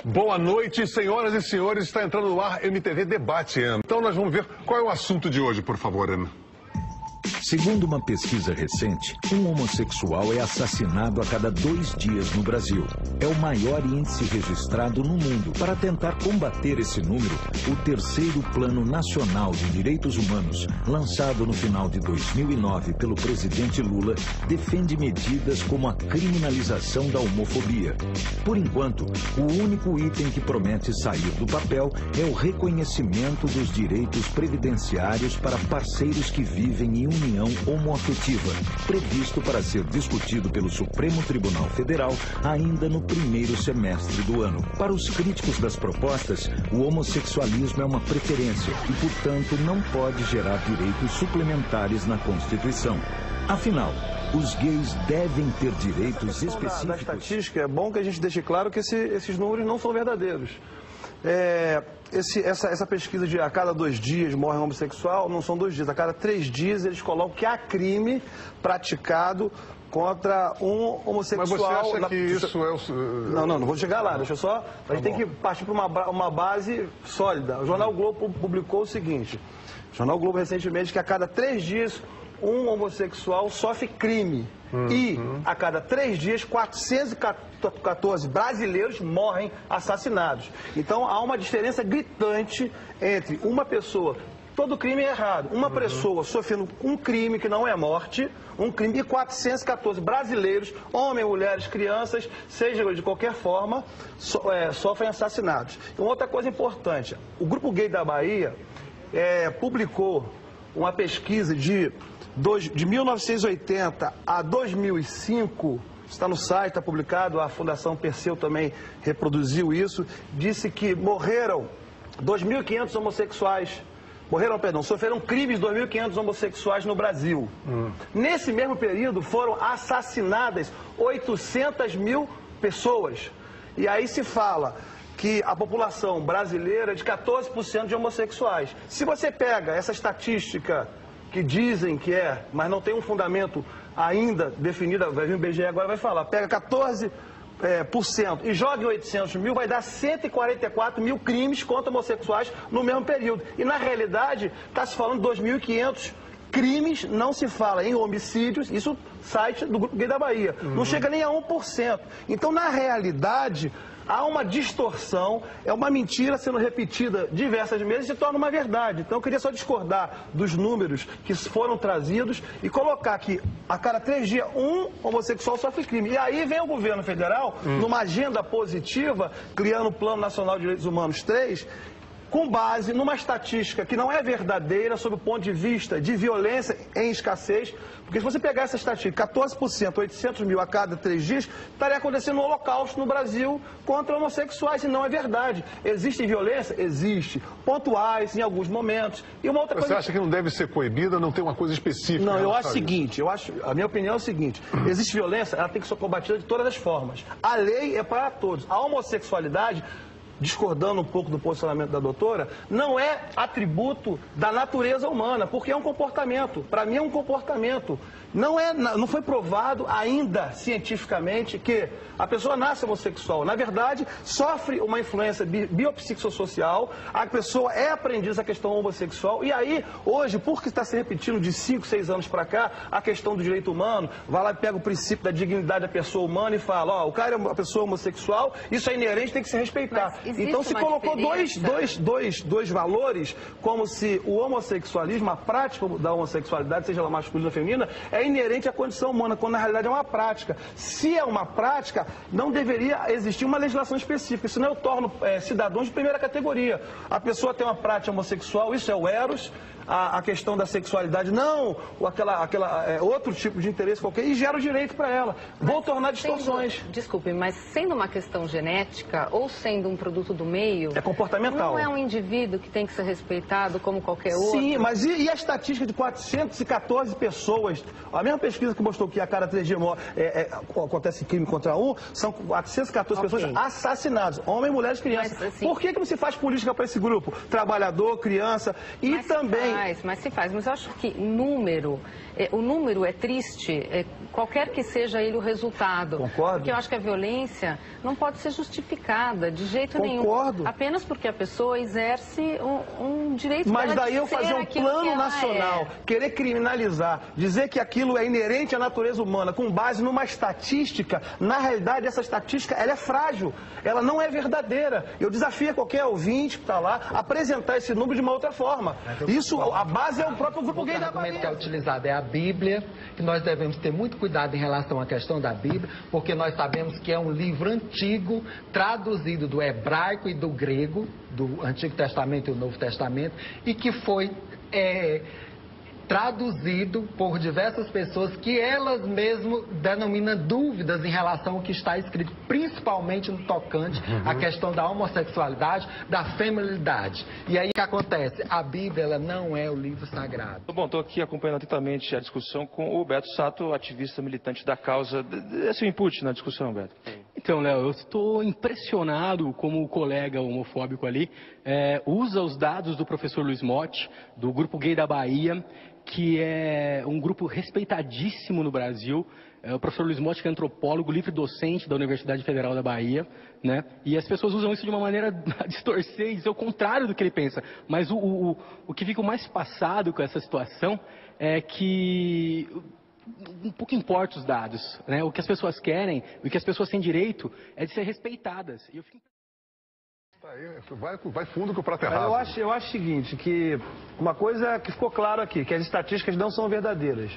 Boa noite, senhoras e senhores. Está entrando no ar MTV Debate, Ana. Então nós vamos ver qual é o assunto de hoje, por favor, Ana. Segundo uma pesquisa recente, um homossexual é assassinado a cada 2 dias no Brasil. É o maior índice registrado no mundo. Para tentar combater esse número, o terceiro Plano Nacional de Direitos Humanos, lançado no final de 2009 pelo presidente Lula, defende medidas como a criminalização da homofobia. Por enquanto, o único item que promete sair do papel é o reconhecimento dos direitos previdenciários para parceiros que vivem em união homoafetiva, previsto para ser discutido pelo Supremo Tribunal Federal ainda no primeiro semestre do ano. Para os críticos das propostas, o homossexualismo é uma preferência e, portanto, não pode gerar direitos suplementares na Constituição. Afinal, os gays devem ter direitos específicos. Da estatística, é bom que a gente deixe claro que esses números não são verdadeiros. Essa pesquisa de a cada 2 dias morre um homossexual, não são 2 dias, a cada 3 dias eles colocam que há crime praticado contra um homossexual. Mas você acha que isso é o... Não vou chegar lá, deixa eu só... A gente tem que partir para uma base sólida. O Jornal Globo publicou o seguinte, o Jornal Globo recentemente, que a cada 3 dias um homossexual sofre crime. E a cada 3 dias, 414 brasileiros morrem assassinados. Então há uma diferença gritante entre uma pessoa, todo crime é errado, uma pessoa sofrendo um crime que não é morte, um crime, e 414 brasileiros, homens, mulheres, crianças, seja de qualquer forma, sofrem assassinados. E uma outra coisa importante, o Grupo Gay da Bahia publicou uma pesquisa de 1980 a 2005, está no site, está publicado, a Fundação Perseu também reproduziu isso, disse que morreram 2.500 homossexuais, sofreram crimes 2.500 homossexuais no Brasil. Nesse mesmo período foram assassinadas 800 mil pessoas. E aí se fala que a população brasileira é de 14% de homossexuais. Se você pega essa estatística que dizem que mas não tem um fundamento ainda definido, vai vir o IBGE agora vai falar, pega 14% e joga em 800 mil, vai dar 144 mil crimes contra homossexuais no mesmo período. E na realidade está se falando de 2.500 crimes, não se fala em homicídios, isso site do Grupo Gay da Bahia, não chega nem a 1%. Então na realidade há uma distorção, é uma mentira sendo repetida diversas vezes e se torna uma verdade. Então eu queria só discordar dos números que foram trazidos e colocar que a cada 3 dias um homossexual sofre crime. E aí vem o governo federal, numa agenda positiva, criando o Plano Nacional de Direitos Humanos 3, com base numa estatística que não é verdadeira sob o ponto de vista de violência em escassez, porque se você pegar essa estatística, 14%, 800 mil a cada 3 dias, estaria acontecendo um holocausto no Brasil contra homossexuais, e não é verdade. Existe violência? Existe. Pontuais, em alguns momentos. E uma outra Você acha que não deve ser coibida, não tem uma coisa específica? Não, eu acho o seguinte, a minha opinião é o seguinte, existe violência, ela tem que ser combatida de todas as formas. A lei é para todos. A homossexualidade, discordando um pouco do posicionamento da doutora, não é atributo da natureza humana, porque é um comportamento. Para mim é um comportamento. Não foi provado ainda cientificamente que a pessoa nasce homossexual. Na verdade, sofre uma influência biopsicossocial, a pessoa é aprendiz da questão homossexual, e aí, hoje, porque está se repetindo de 5, 6 anos para cá, a questão do direito humano, vai lá e pega o princípio da dignidade da pessoa humana e fala, o cara é uma pessoa homossexual, isso é inerente, tem que se respeitar. Então se colocou dois valores, como se o homossexualismo, a prática da homossexualidade, seja ela masculina ou feminina, é inerente à condição humana, quando na realidade é uma prática. Se é uma prática, não deveria existir uma legislação específica, senão eu torno cidadãos de primeira categoria. A pessoa tem uma prática homossexual, isso é o eros, a questão da sexualidade, não, outro tipo de interesse qualquer, e gera o direito para ela. Vou tornar distorções. Desculpe, mas sendo uma questão genética ou sendo um produto produto do meio. É comportamental. Não é um indivíduo que tem que ser respeitado como qualquer outro. Sim, mas e a estatística de 414 pessoas? A mesma pesquisa que mostrou que a cada 3 dias acontece crime contra um, são 414 pessoas assassinadas, homens, mulheres, crianças. Mas, assim, por que não se faz política para esse grupo? Trabalhador, criança e mas também... Mas se faz. Mas eu acho que o número é triste, qualquer que seja ele o resultado. Concordo. Porque eu acho que a violência não pode ser justificada de jeito Concordo. nenhum. Apenas porque a pessoa exerce um direito dela. Mas daí eu de ser fazer um aquilo que plano ela nacional, querer criminalizar, dizer que aquilo é inerente à natureza humana, com base numa estatística, na realidade essa estatística ela é frágil, ela não é verdadeira. Eu desafio qualquer ouvinte que está lá a apresentar esse número de uma outra forma. Isso, a base é o próprio grupo gay da Bahia. O argumento que é utilizado é a Bíblia, que nós devemos ter muito cuidado em relação à questão da Bíblia, porque nós sabemos que é um livro antigo, traduzido do hebraico e do grego, do Antigo Testamento e o Novo Testamento, e que foi traduzido por diversas pessoas que elas mesmas denominam dúvidas em relação ao que está escrito, principalmente no tocante à questão da homossexualidade, da feminilidade. E aí o que acontece? A Bíblia ela não é o livro sagrado. Bom, estou aqui acompanhando atentamente a discussão com o Beto Sato, ativista militante da causa. Esse é o input na discussão, Beto. Então, Léo, eu estou impressionado como o colega homofóbico ali usa os dados do professor Luiz Motti, do Grupo Gay da Bahia, que é um grupo respeitadíssimo no Brasil. O professor Luiz Motti, que é antropólogo, livre-docente da Universidade Federal da Bahia, né? E as pessoas usam isso de uma maneira a distorcer e dizer o contrário do que ele pensa. Mas o que fica mais passado com essa situação é que um pouco importa os dados, né? O que as pessoas querem, o que as pessoas têm direito é de ser respeitadas. E eu fico... Vai fundo que o prato é raso. Eu acho o seguinte, que uma coisa que ficou claro aqui, que as estatísticas não são verdadeiras.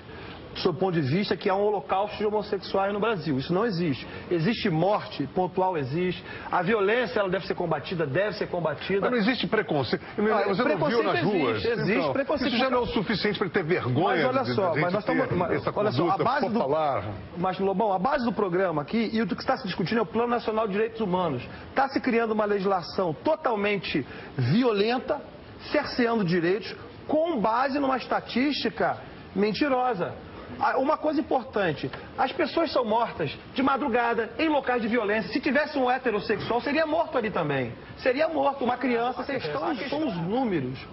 Sob o ponto de vista que há um holocausto de homossexuais no Brasil. Isso não existe. Existe morte, pontual existe. A violência, ela deve ser combatida, Mas não existe preconceito. Você não viu nas ruas? Existe então, preconceito. Isso já não é o suficiente para ele ter vergonha. Mas olha só, mas nós estamos... Olha só, a base do... Mas, Lobão, a base do programa aqui, e o que está se discutindo é o Plano Nacional de Direitos Humanos. Está se criando uma legislação totalmente violenta, cerceando direitos, com base numa estatística mentirosa. Uma coisa importante, as pessoas são mortas de madrugada, em locais de violência. Se tivesse um heterossexual, seria morto ali também. Seria morto, uma criança. São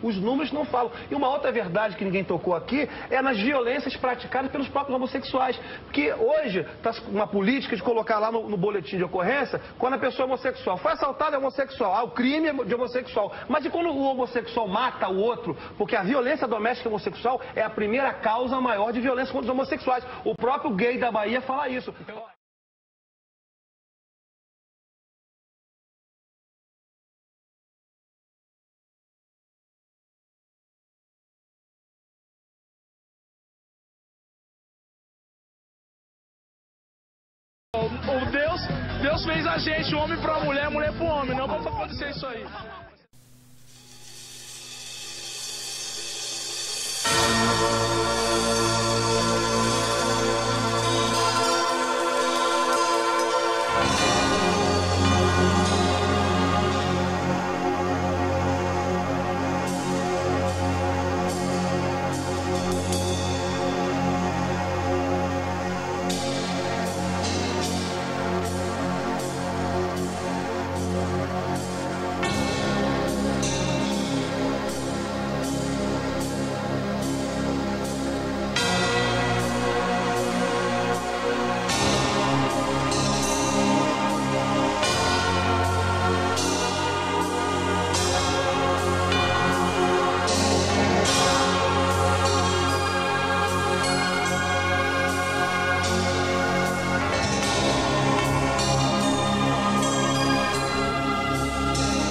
os números não falam. E uma outra verdade que ninguém tocou aqui é nas violências praticadas pelos próprios homossexuais. Porque hoje está uma política de colocar lá no boletim de ocorrência, quando a pessoa é homossexual foi assaltada, é homossexual, o crime é de homossexual. Mas e quando o homossexual mata o outro? Porque a violência doméstica homossexual é a primeira causa maior de violência contra os homossexuais. O próprio gay da Bahia fala isso. Deus fez a gente, homem pra mulher, mulher pro homem. Não pode acontecer isso aí.